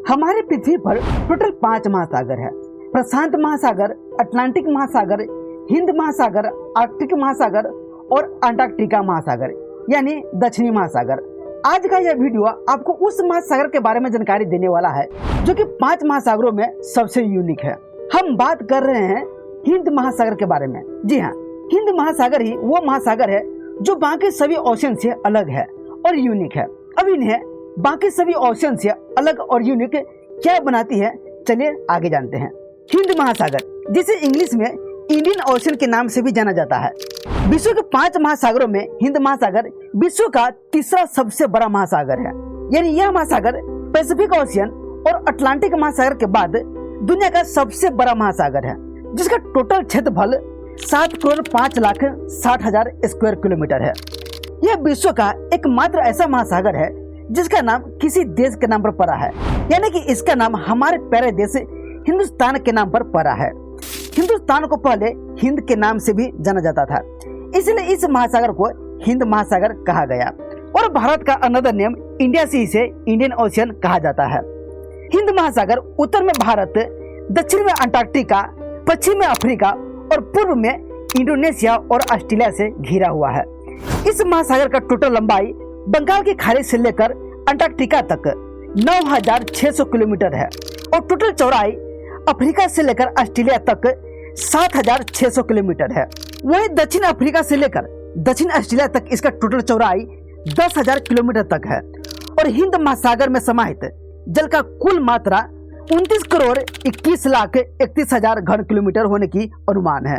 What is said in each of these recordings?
हमारे पृथ्वी पर टोटल 5 महासागर है। प्रशांत महासागर, अटलांटिक महासागर, हिंद महासागर, आर्कटिक महासागर और अंटार्कटिका महासागर यानी दक्षिणी महासागर। आज का यह वीडियो आपको उस महासागर के बारे में जानकारी देने वाला है जो कि 5 महासागरों में सबसे यूनिक है। हम बात कर रहे हैं हिंद महासागर के बारे में। जी हाँ, हिंद महासागर ही वो महासागर है जो बाकी सभी ओशन से अलग है और यूनिक है। अब इन्हें बाकी सभी ओशन से अलग और यूनिक क्या बनाती है, चलिए आगे जानते हैं। हिंद महासागर, जिसे इंग्लिश में इंडियन ओशन के नाम से भी जाना जाता है, विश्व के 5 महासागरों में हिंद महासागर विश्व का तीसरा सबसे बड़ा महासागर है। यानी यह महासागर पैसिफिक ओशियन और अटलांटिक महासागर के बाद दुनिया का सबसे बड़ा महासागर है, जिसका टोटल क्षेत्रफल 7,05,60,000 स्क्वायर किलोमीटर है। यह विश्व का एकमात्र ऐसा महासागर है जिसका नाम किसी देश के नाम पर पड़ा है, यानी कि इसका नाम हमारे प्यारे देश हिंदुस्तान के नाम पर पड़ा है। हिंदुस्तान को पहले हिंद के नाम से भी जाना जाता था, इसलिए इस महासागर को हिंद महासागर कहा गया। और भारत का अनदर नेम इंडिया से इसे इंडियन ओशियन कहा जाता है। हिंद महासागर उत्तर में भारत, दक्षिण में अंटार्कटिका, पश्चिम में अफ्रीका और पूर्व में इंडोनेशिया और ऑस्ट्रेलिया से घिरा हुआ है। इस महासागर का टोटल लंबाई बंगाल की खाड़ी से लेकर अंटार्कटिका तक 9,600 किलोमीटर है और टोटल चौड़ाई अफ्रीका से लेकर ऑस्ट्रेलिया तक 7,600 किलोमीटर है। वहीं दक्षिण अफ्रीका से लेकर दक्षिण ऑस्ट्रेलिया तक इसका टोटल चौड़ाई 10,000 किलोमीटर तक है। और हिंद महासागर में समाहित जल का कुल मात्रा 29,21,31,000 घन किलोमीटर होने की अनुमान है।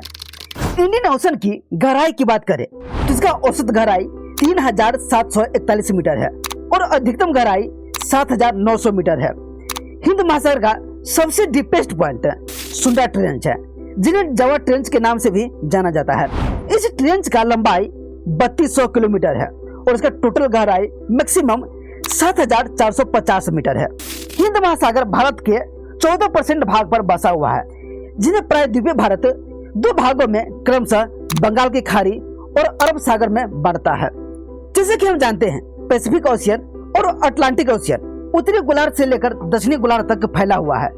इंडियन ओशन की गहराई की बात करें तो इसका औसत गहराई 3,741 मीटर है और अधिकतम गहराई 7,900 मीटर है। हिंद महासागर का सबसे डीपेस्ट पॉइंट सुंडा ट्रेंच है, जिन्हें जावा ट्रेंच के नाम से भी जाना जाता है। इस ट्रेंच का लंबाई 3200 किलोमीटर है और इसका टोटल गहराई मैक्सिमम 7,450 मीटर है। हिंद महासागर भारत के 14% भाग पर बसा हुआ है, जिन्हें प्रायद्वीपीय भारत 2 भागों में क्रमशः बंगाल की खाड़ी और अरब सागर में बढ़ता है। जैसे कि हम जानते हैं, पैसिफिक ओशियन और अटलांटिक ओशियन उत्तरी गोलार्ध से लेकर दक्षिणी गोलार्ध तक फैला हुआ है,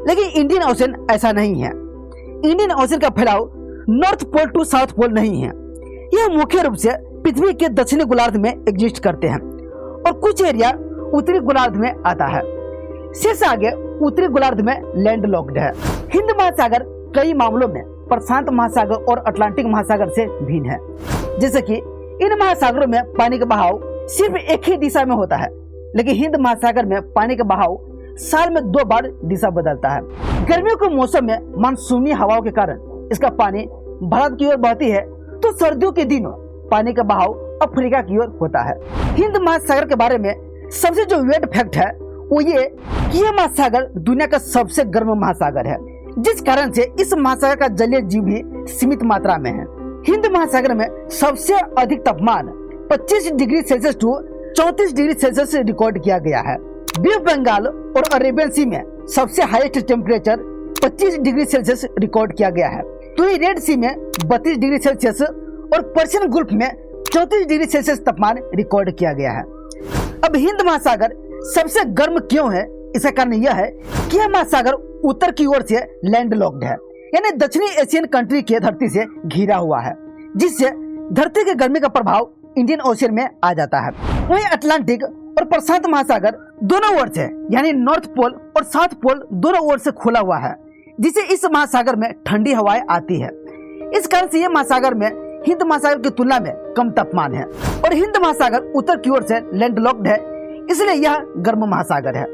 लेकिन इंडियन ओशन ऐसा नहीं है। इंडियन ओशन का फैलाव North Pole to South Pole नहीं है। यह मुख्य रूप से पृथ्वी के दक्षिणी गोलार्ध में एग्जिस्ट करते हैं और कुछ एरिया उत्तरी गोलार्ध में आता है। शेष आगे उत्तरी गोलार्ध में लैंड लॉक्ड है। हिंद महासागर कई मामलों में प्रशांत महासागर और अटलांटिक महासागर से भिन्न है। जैसे कि इन महासागरों में पानी का बहाव सिर्फ एक ही दिशा में होता है, लेकिन हिंद महासागर में पानी का बहाव साल में 2 बार दिशा बदलता है। गर्मियों के मौसम में मानसूनी हवाओं के कारण इसका पानी भारत की ओर बहती है, तो सर्दियों के दिनों पानी का बहाव अफ्रीका की ओर होता है। हिंद महासागर के बारे में सबसे जो वेट फैक्ट है वो ये कि यह महासागर दुनिया का सबसे गर्म महासागर है, जिस कारण से इस महासागर का जलीय जीव भी सीमित मात्रा में है। हिंद महासागर में सबसे अधिक तापमान 25 degree Celsius to 34 degree Celsius record किया गया है। बे ऑफ बंगाल और अरेबियन सी में सबसे highest temperature 25 degree Celsius record किया गया है। तो रेड सी में 32 डिग्री सेल्सियस और पर्शियन गुल्फ में 34 डिग्री सेल्सियस तापमान रिकॉर्ड किया गया है। अब हिंद महासागर सबसे गर्म क्यों है? इसका कारण यह है कि यह महासागर उत्तर की ओर से लैंड लॉक्ड है, यानी दक्षिणी एशियन कंट्री के धरती से घिरा हुआ है, जिससे धरती के गर्मी का प्रभाव इंडियन ओशियन में आ जाता है। वहीं अटलांटिक और प्रशांत महासागर दोनों ओर से, यानी नॉर्थ पोल और साउथ पोल दोनों ओर से खुला हुआ है, जिससे इस महासागर में ठंडी हवाएं आती है। इस कारण से यह महासागर में हिंद महासागर की तुलना में कम तापमान है और हिंद महासागर उत्तर की ओर से लैंड लॉक्ड है, इसलिए यह गर्म महासागर है।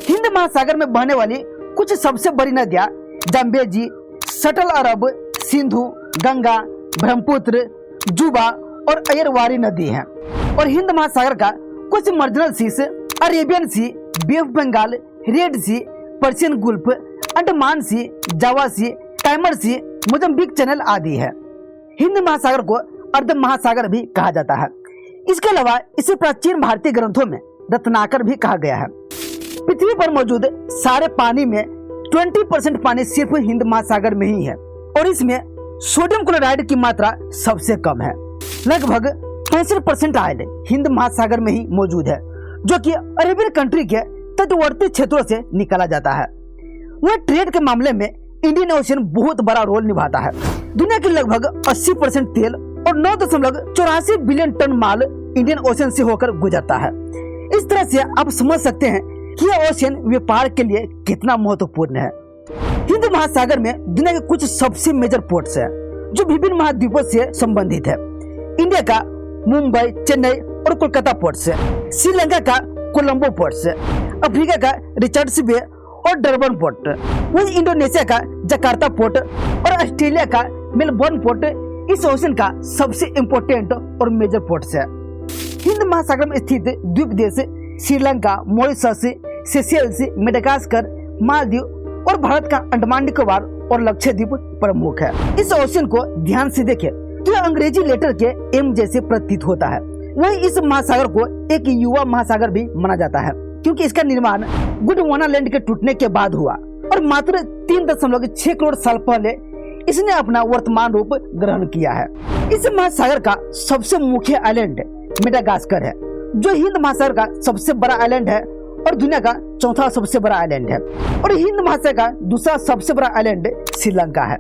हिंद महासागर में बहने वाली कुछ सबसे बड़ी नदियां जम्बेजी, सटल अरब, सिंधु, गंगा, ब्रह्मपुत्र, जुबा और अयरवारी नदी हैं। और हिंद महासागर का कुछ marginal seas Arabian Sea, Bay of Bengal, Red Sea, Persian Gulf, Andaman Sea, Java Sea, कैमर सी, मोजम्बिक चैनल आदि है। हिंद महासागर को अर्ध महासागर भी कहा जाता है। इसके अलावा इसे प्राचीन भारतीय ग्रंथों में रत्नाकर भी कहा गया है। पृथ्वी पर मौजूद सारे पानी में 20% पानी सिर्फ हिंद महासागर में ही है और इसमें सोडियम क्लोराइड की मात्रा सबसे कम है। लगभग 65% आयल हिंद महासागर में ही मौजूद है, जो कि अरेबियन कंट्री के तटवर्ती क्षेत्रों से निकाला जाता है। वह ट्रेड के मामले में इंडियन ओशन बहुत बड़ा रोल निभाता है। दुनिया की लगभग 80% तेल और 9.84 बिलियन टन माल इंडियन ओशन से होकर गुजरता है। इस तरह से आप समझ सकते हैं कि यह ओशन व्यापार के लिए कितना महत्वपूर्ण है। हिंद महासागर में दुनिया के कुछ सबसे मेजर पोर्ट्स हैं जो विभिन्न महाद्वीपों से संबंधित है। इंडिया का मुंबई, चेन्नई और कोलकाता पोर्ट्स है, श्रीलंका का कोलंबो पोर्ट्स है, अफ्रीका का रिचर्ड्स बे और डरबन पोर्ट, वही इंडोनेशिया का जकार्ता पोर्ट और ऑस्ट्रेलिया का मेलबोर्न पोर्ट इस ओशन का सबसे इम्पोर्टेंट और मेजर पोर्ट्स है। हिंद महासागर में स्थित द्वीप देश Sri Lanka, Mauritius, Seychelles, Madagascar, Maldives और भारत का अंडमान निकोबार और लक्षद्वीप प्रमुख है। इस ओशन को ध्यान से देखें तो यह अंग्रेजी लेटर के एम जैसे प्रतीत होता है। वहीं इस महासागर को एक युवा महासागर भी माना जाता है क्योंकि इसका निर्माण गोंडवाना के टूटने के बाद हुआ और मात्र 3.6 करोड़ साल पहले इसने अपना वर्तमान रूप ग्रहण किया है। इस महासागर का सबसे मुख्य आइलैंड मेडागास्कर है जो हिंद महासागर का सबसे बड़ा आइलैंड है और दुनिया का चौथा सबसे बड़ा आइलैंड है, और हिंद महासागर का दूसरा सबसे बड़ा आइलैंड श्रीलंका है।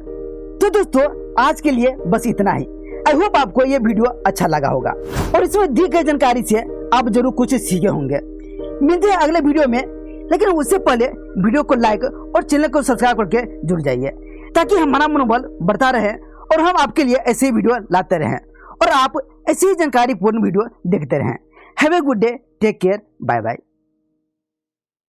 तो दोस्तों आज के लिए बस इतना ही। आई होप आपको ये वीडियो अच्छा लगा होगा और इसमें दी गई जानकारी से आप जरूर कुछ सीखे होंगे। मिलते हैं अगले वीडियो में, लेकिन उससे पहले वीडियो को लाइक और चैनल को सब्सक्राइब करके जुड़ जाइए ताकि हमारा मनोबल बढ़ता रहे और हम आपके लिए ऐसे ही वीडियो लाते रहें और आप ऐसी ही जानकारी पूर्ण वीडियो देखते रहें। Have a good day, take care, bye bye.